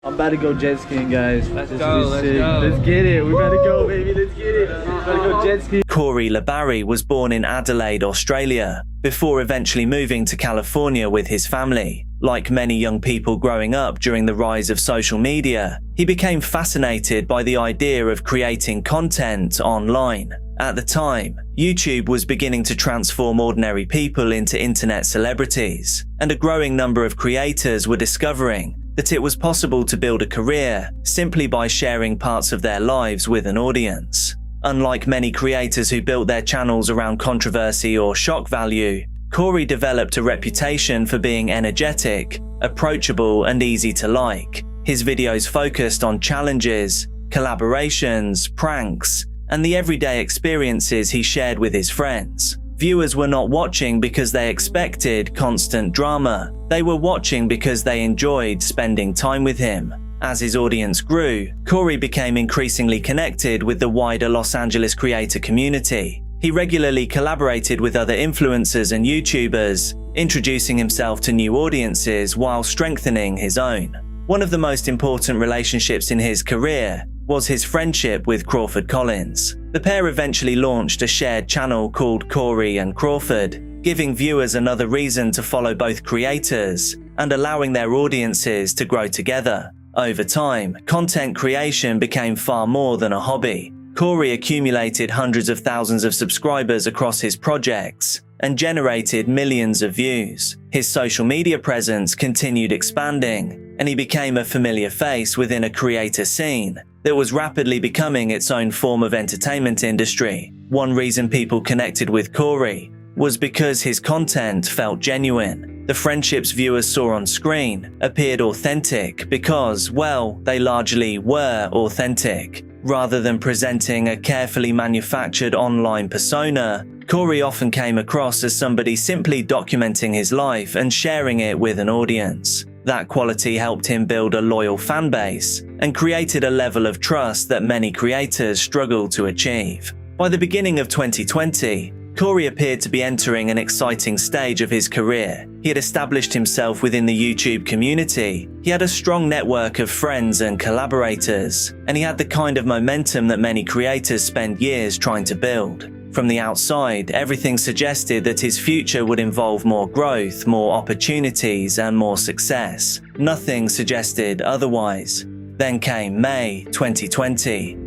I'm about to go jet skiing, guys. Let's go. Let's get it. We gotta go, baby. Let's get it. We gotta go jet skiing. Corey LeBarry was born in Adelaide, Australia, before eventually moving to California with his family. Like many young people growing up during the rise of social media, he became fascinated by the idea of creating content online. At the time, YouTube was beginning to transform ordinary people into internet celebrities, and a growing number of creators were discovering that it was possible to build a career simply by sharing parts of their lives with an audience. Unlike many creators who built their channels around controversy or shock value, Corey developed a reputation for being energetic, approachable, and easy to like. His videos focused on challenges, collaborations, pranks, and the everyday experiences he shared with his friends. Viewers were not watching because they expected constant drama. They were watching because they enjoyed spending time with him. As his audience grew, Corey became increasingly connected with the wider Los Angeles creator community. He regularly collaborated with other influencers and YouTubers, introducing himself to new audiences while strengthening his own. One of the most important relationships in his career was his friendship with Crawford Collins. The pair eventually launched a shared channel called Corey and Crawford, giving viewers another reason to follow both creators and allowing their audiences to grow together. Over time, content creation became far more than a hobby. Corey accumulated hundreds of thousands of subscribers across his projects and generated millions of views. His social media presence continued expanding, and he became a familiar face within a creator scene that was rapidly becoming its own form of entertainment industry. One reason people connected with Corey was because his content felt genuine. The friendships viewers saw on screen appeared authentic because, well, they largely were authentic. Rather than presenting a carefully manufactured online persona, Corey often came across as somebody simply documenting his life and sharing it with an audience. That quality helped him build a loyal fan base and created a level of trust that many creators struggle to achieve. By the beginning of 2020, Corey appeared to be entering an exciting stage of his career. He had established himself within the YouTube community, he had a strong network of friends and collaborators, and he had the kind of momentum that many creators spend years trying to build. From the outside, everything suggested that his future would involve more growth, more opportunities, and more success. Nothing suggested otherwise. Then came May 2020.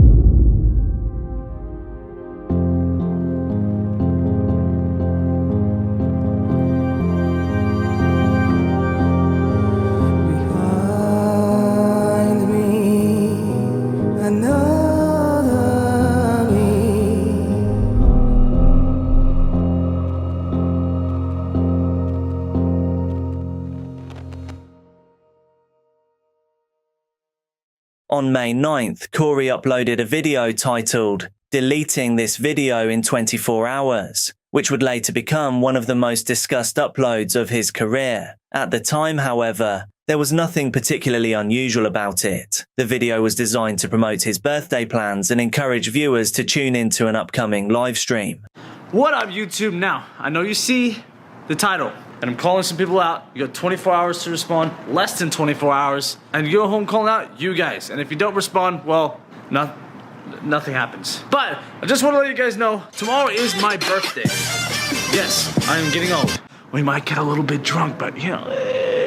On May 9th, Corey uploaded a video titled, "Deleting this video in 24 hours, which would later become one of the most discussed uploads of his career. At the time, however, there was nothing particularly unusual about it. The video was designed to promote his birthday plans and encourage viewers to tune into an upcoming live stream. What up, YouTube? Now, I know you see the title, and I'm calling some people out. You got 24 hours to respond, less than 24 hours, and you go home calling out you guys. And if you don't respond, well, nothing happens. But I just want to let you guys know, tomorrow is my birthday. Yes, I am getting old. We might get a little bit drunk, but you know,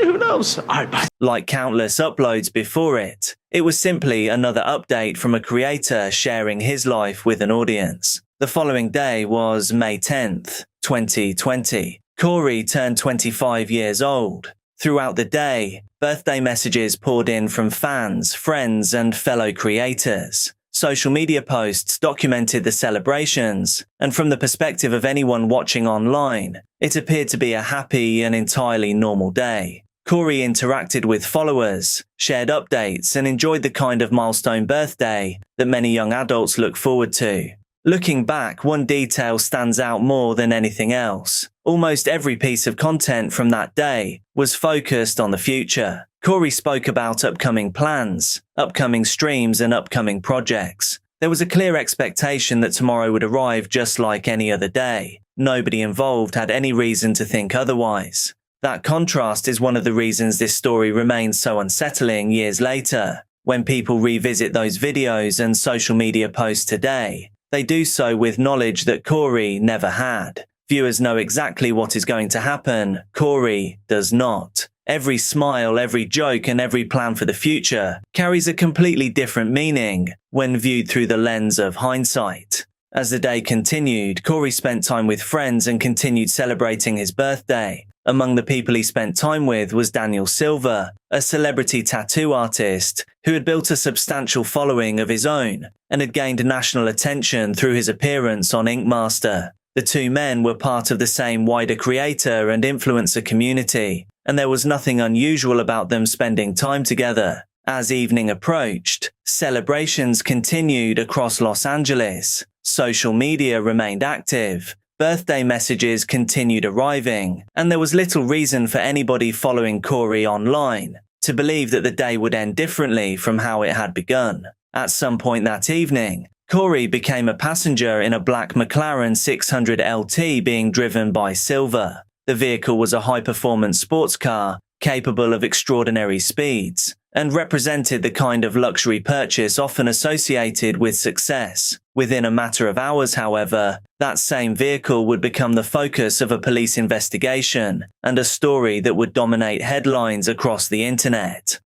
who knows? All right, bye. Like countless uploads before it, it was simply another update from a creator sharing his life with an audience. The following day was May 10th, 2020. Corey turned 25 years old. Throughout the day, birthday messages poured in from fans, friends, and fellow creators. Social media posts documented the celebrations, and from the perspective of anyone watching online, it appeared to be a happy and entirely normal day. Corey interacted with followers, shared updates, and enjoyed the kind of milestone birthday that many young adults look forward to. Looking back, one detail stands out more than anything else. Almost every piece of content from that day was focused on the future. Corey spoke about upcoming plans, upcoming streams, and upcoming projects. There was a clear expectation that tomorrow would arrive just like any other day. Nobody involved had any reason to think otherwise. That contrast is one of the reasons this story remains so unsettling years later. When people revisit those videos and social media posts today, they do so with knowledge that Corey never had. Viewers know exactly what is going to happen. Corey does not. Every smile, every joke, and every plan for the future carries a completely different meaning when viewed through the lens of hindsight. As the day continued, Corey spent time with friends and continued celebrating his birthday. Among the people he spent time with was Daniel Silver, a celebrity tattoo artist who had built a substantial following of his own and had gained national attention through his appearance on Ink Master. The two men were part of the same wider creator and influencer community, and there was nothing unusual about them spending time together. As evening approached, celebrations continued across Los Angeles. Social media remained active. Birthday messages continued arriving, and there was little reason for anybody following Corey online to believe that the day would end differently from how it had begun. At some point that evening, Corey became a passenger in a black McLaren 600 LT being driven by Silver. The vehicle was a high-performance sports car capable of extraordinary speeds and represented the kind of luxury purchase often associated with success. Within a matter of hours, however, that same vehicle would become the focus of a police investigation and a story that would dominate headlines across the internet.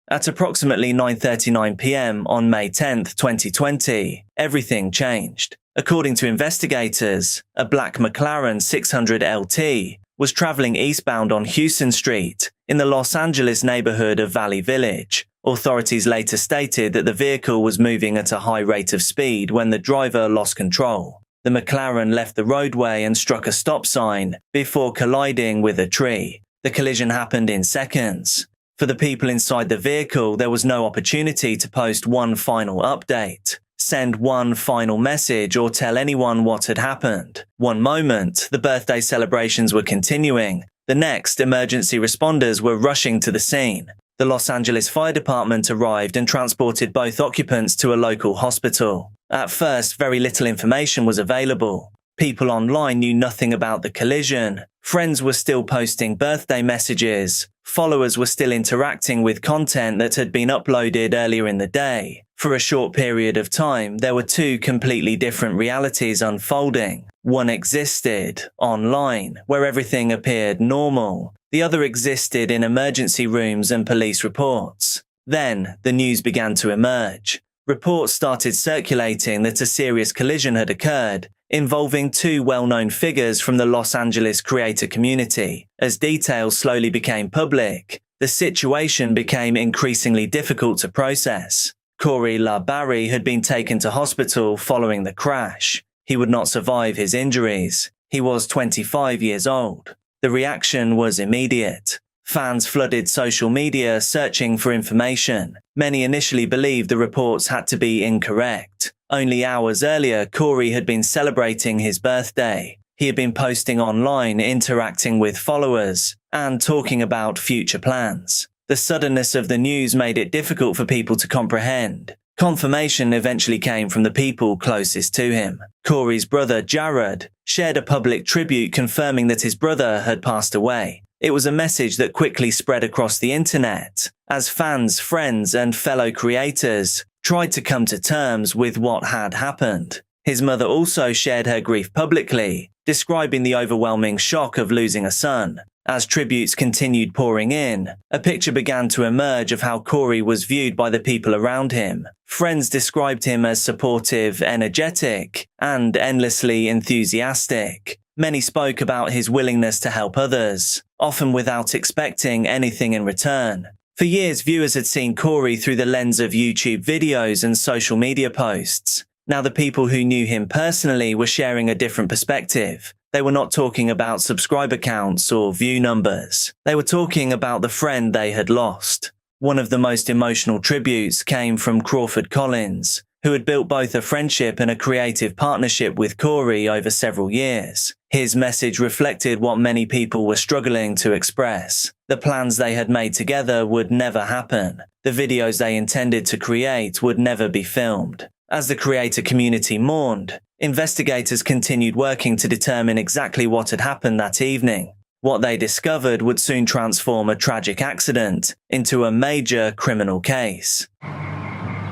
At approximately 9:39 p.m. on May 10, 2020, everything changed. According to investigators, a black McLaren 600 LT was traveling eastbound on Houston Street in the Los Angeles neighborhood of Valley Village. Authorities later stated that the vehicle was moving at a high rate of speed when the driver lost control. The McLaren left the roadway and struck a stop sign before colliding with a tree. The collision happened in seconds. For the people inside the vehicle, there was no opportunity to post one final update, send one final message, or tell anyone what had happened. One moment, the birthday celebrations were continuing. The next, emergency responders were rushing to the scene. The Los Angeles Fire Department arrived and transported both occupants to a local hospital. At first, very little information was available. People online knew nothing about the collision. Friends were still posting birthday messages. Followers were still interacting with content that had been uploaded earlier in the day. For a short period of time, there were two completely different realities unfolding. One existed online, where everything appeared normal. The other existed in emergency rooms and police reports. Then, the news began to emerge. Reports started circulating that a serious collision had occurred, involving two well-known figures from the Los Angeles creator community. As details slowly became public, the situation became increasingly difficult to process. Corey LaBarry had been taken to hospital following the crash. He would not survive his injuries. He was 25 years old. The reaction was immediate. Fans flooded social media searching for information. Many initially believed the reports had to be incorrect. Only hours earlier, Corey had been celebrating his birthday. He had been posting online, interacting with followers, and talking about future plans. The suddenness of the news made it difficult for people to comprehend. Confirmation eventually came from the people closest to him. Corey's brother, Jared, shared a public tribute confirming that his brother had passed away. It was a message that quickly spread across the internet, as fans, friends, and fellow creators tried to come to terms with what had happened. His mother also shared her grief publicly, describing the overwhelming shock of losing a son. As tributes continued pouring in, a picture began to emerge of how Corey was viewed by the people around him. Friends described him as supportive, energetic, and endlessly enthusiastic. Many spoke about his willingness to help others, often without expecting anything in return. For years, viewers had seen Corey through the lens of YouTube videos and social media posts. Now the people who knew him personally were sharing a different perspective. They were not talking about subscriber counts or view numbers. They were talking about the friend they had lost. One of the most emotional tributes came from Crawford Collins, who had built both a friendship and a creative partnership with Corey over several years. His message reflected what many people were struggling to express. The plans they had made together would never happen. The videos they intended to create would never be filmed. As the creator community mourned, investigators continued working to determine exactly what had happened that evening. What they discovered would soon transform a tragic accident into a major criminal case.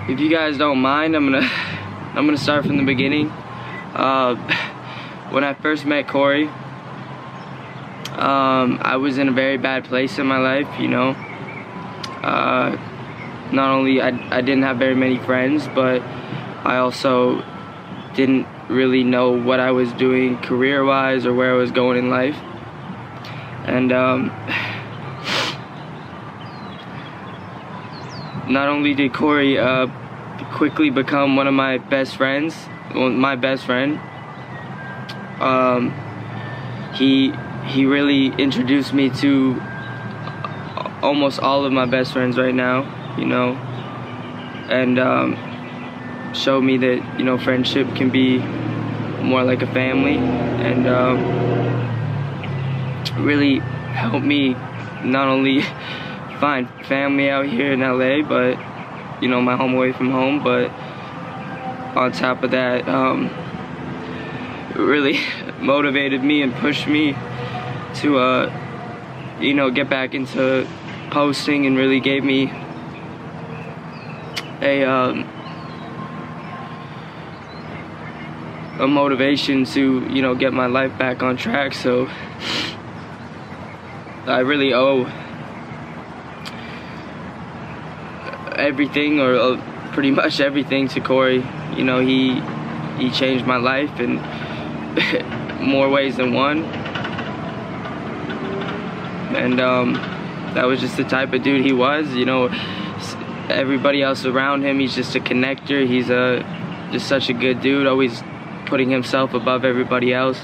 If you guys don't mind, I'm gonna start from the beginning. When I first met Corey, I was in a very bad place in my life, you know. Not only I didn't have very many friends, but I also didn't really know what I was doing career-wise or where I was going in life. And not only did Corey quickly become one of my best friends, well, my best friend, he really introduced me to almost all of my best friends right now, you know, and showed me that, you know, friendship can be more like a family, and really helped me not only find family out here in LA, but, you know, my home away from home, but on top of that, really motivated me and pushed me to, you know, get back into posting, and really gave me a motivation to, you know, get my life back on track. So I really owe everything, or pretty much everything, to Corey. You know, he changed my life in more ways than one, and that was just the type of dude he was. You know, everybody else around him, he's just a connector. He's just such a good dude, always putting himself above everybody else.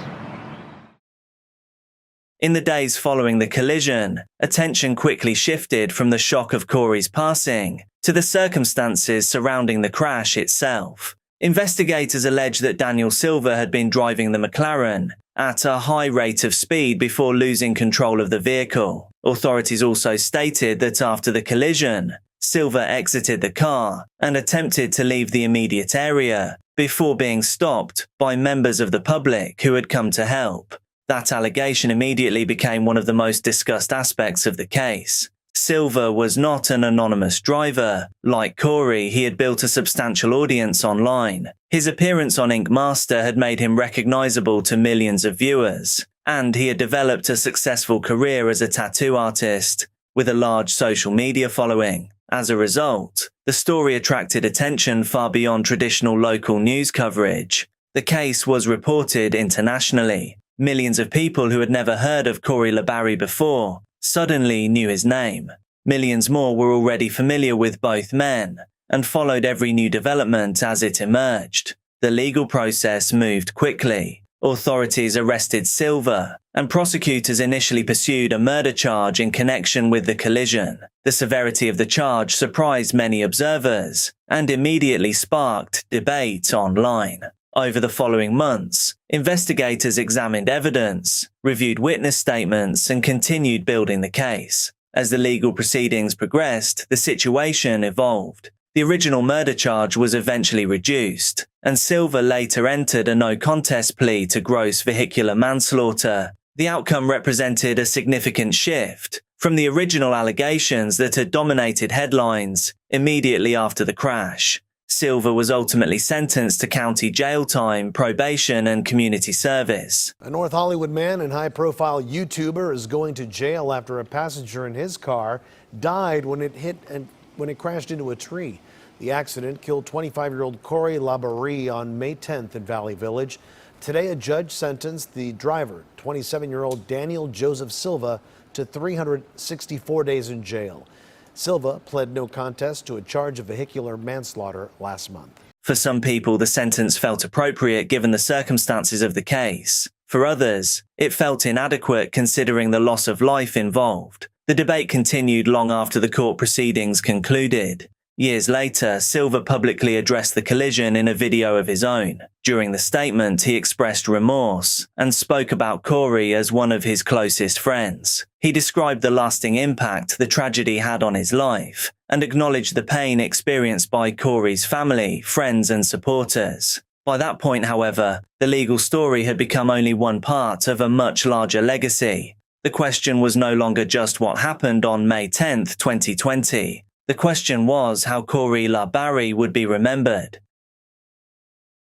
In the days following the collision, attention quickly shifted from the shock of Corey's passing to the circumstances surrounding the crash itself. Investigators allege that Daniel Silva had been driving the McLaren at a high rate of speed before losing control of the vehicle. Authorities also stated that after the collision, Silva exited the car and attempted to leave the immediate area before being stopped by members of the public who had come to help. That allegation immediately became one of the most discussed aspects of the case. Silva was not an anonymous driver. Like Corey, he had built a substantial audience online. His appearance on Ink Master had made him recognizable to millions of viewers, and he had developed a successful career as a tattoo artist with a large social media following. As a result, the story attracted attention far beyond traditional local news coverage. The case was reported internationally. Millions of people who had never heard of Corey LaBarry before suddenly knew his name. Millions more were already familiar with both men and followed every new development as it emerged. The legal process moved quickly. Authorities arrested Silva, and prosecutors initially pursued a murder charge in connection with the collision. The severity of the charge surprised many observers and immediately sparked debate online. Over the following months, investigators examined evidence, reviewed witness statements, and continued building the case. As the legal proceedings progressed, the situation evolved. The original murder charge was eventually reduced, and Silva later entered a no-contest plea to gross vehicular manslaughter. The outcome represented a significant shift from the original allegations that had dominated headlines immediately after the crash. Silva was ultimately sentenced to county jail time, probation, and community service. A North Hollywood man and high-profile YouTuber is going to jail after a passenger in his car died when it crashed into a tree. The accident killed 25-year-old Corey LaBarry on May 10th in Valley Village. Today, a judge sentenced the driver, 27-year-old Daniel Joseph Silva, to 364 days in jail. Silva pled no contest to a charge of vehicular manslaughter last month. For some people, the sentence felt appropriate given the circumstances of the case. For others, it felt inadequate considering the loss of life involved. The debate continued long after the court proceedings concluded. Years later, Silva publicly addressed the collision in a video of his own. During the statement, he expressed remorse and spoke about Corey as one of his closest friends. He described the lasting impact the tragedy had on his life and acknowledged the pain experienced by Corey's family, friends, and supporters. By that point, however, the legal story had become only one part of a much larger legacy. The question was no longer just what happened on May 10, 2020. The question was how Corey LaBarrie would be remembered.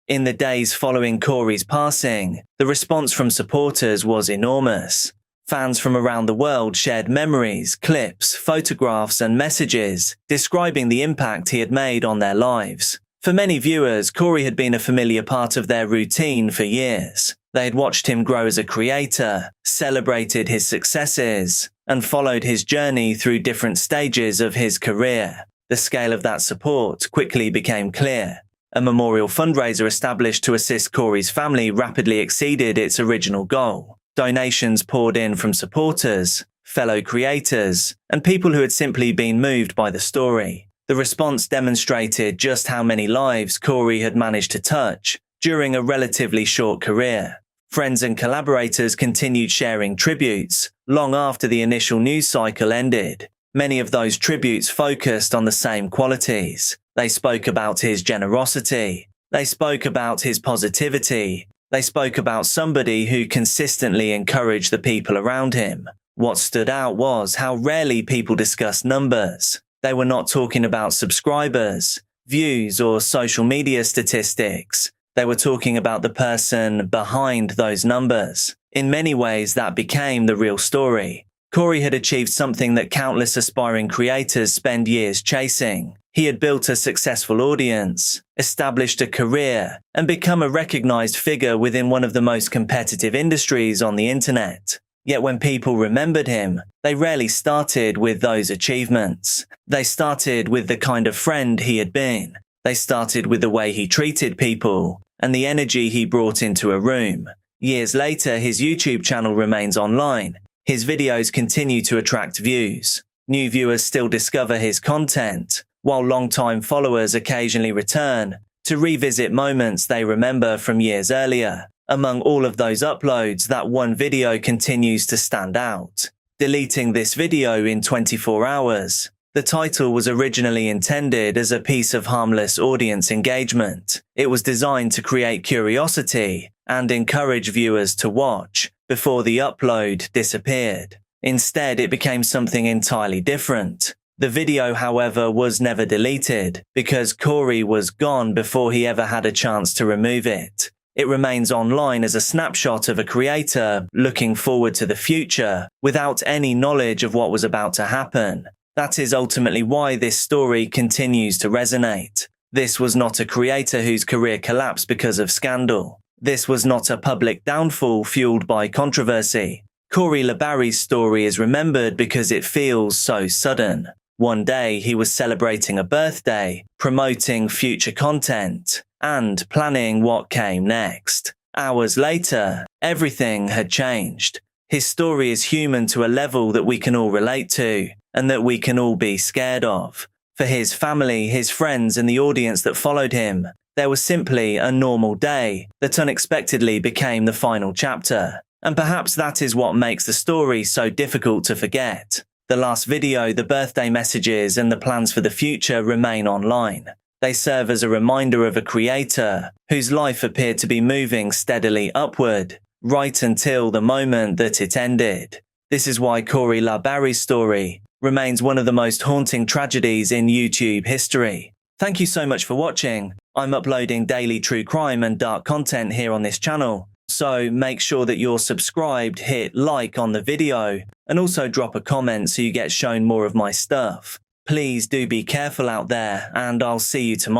In the days following Corey's passing, the response from supporters was enormous. Fans from around the world shared memories, clips, photographs, and messages describing the impact he had made on their lives. For many viewers, Corey had been a familiar part of their routine for years. They had watched him grow as a creator, celebrated his successes, and followed his journey through different stages of his career. The scale of that support quickly became clear. A memorial fundraiser established to assist Corey's family rapidly exceeded its original goal. Donations poured in from supporters, fellow creators, and people who had simply been moved by the story. The response demonstrated just how many lives Corey had managed to touch during a relatively short career. Friends and collaborators continued sharing tributes long after the initial news cycle ended. Many of those tributes focused on the same qualities. They spoke about his generosity. They spoke about his positivity. They spoke about somebody who consistently encouraged the people around him. What stood out was how rarely people discussed numbers. They were not talking about subscribers, views, or social media statistics. They were talking about the person behind those numbers. In many ways, that became the real story. Corey had achieved something that countless aspiring creators spend years chasing. He had built a successful audience, established a career, and become a recognized figure within one of the most competitive industries on the internet. Yet when people remembered him, they rarely started with those achievements. They started with the kind of friend he had been. They started with the way he treated people and the energy he brought into a room. Years later, his YouTube channel remains online. His videos continue to attract views. New viewers still discover his content, while long-time followers occasionally return to revisit moments they remember from years earlier. Among all of those uploads, that one video continues to stand out. Deleting this video in 24 hours. The title was originally intended as a piece of harmless audience engagement. It was designed to create curiosity and encourage viewers to watch before the upload disappeared. Instead, it became something entirely different. The video, however, was never deleted because Corey was gone before he ever had a chance to remove it. It remains online as a snapshot of a creator looking forward to the future without any knowledge of what was about to happen. That is ultimately why this story continues to resonate. This was not a creator whose career collapsed because of scandal. This was not a public downfall fueled by controversy. Corey LaBarrie's story is remembered because it feels so sudden. One day he was celebrating a birthday, promoting future content, and planning what came next. Hours later, everything had changed. His story is human to a level that we can all relate to, and that we can all be scared of. For his family, his friends, and the audience that followed him, there was simply a normal day that unexpectedly became the final chapter. And perhaps that is what makes the story so difficult to forget. The last video, the birthday messages, and the plans for the future remain online. They serve as a reminder of a creator whose life appeared to be moving steadily upward, right until the moment that it ended. This is why Corey LaBarrie's story remains one of the most haunting tragedies in YouTube history. Thank you so much for watching. I'm uploading daily true crime and dark content here on this channel, so make sure that you're subscribed, hit like on the video, and also drop a comment so you get shown more of my stuff. Please do be careful out there, and I'll see you tomorrow.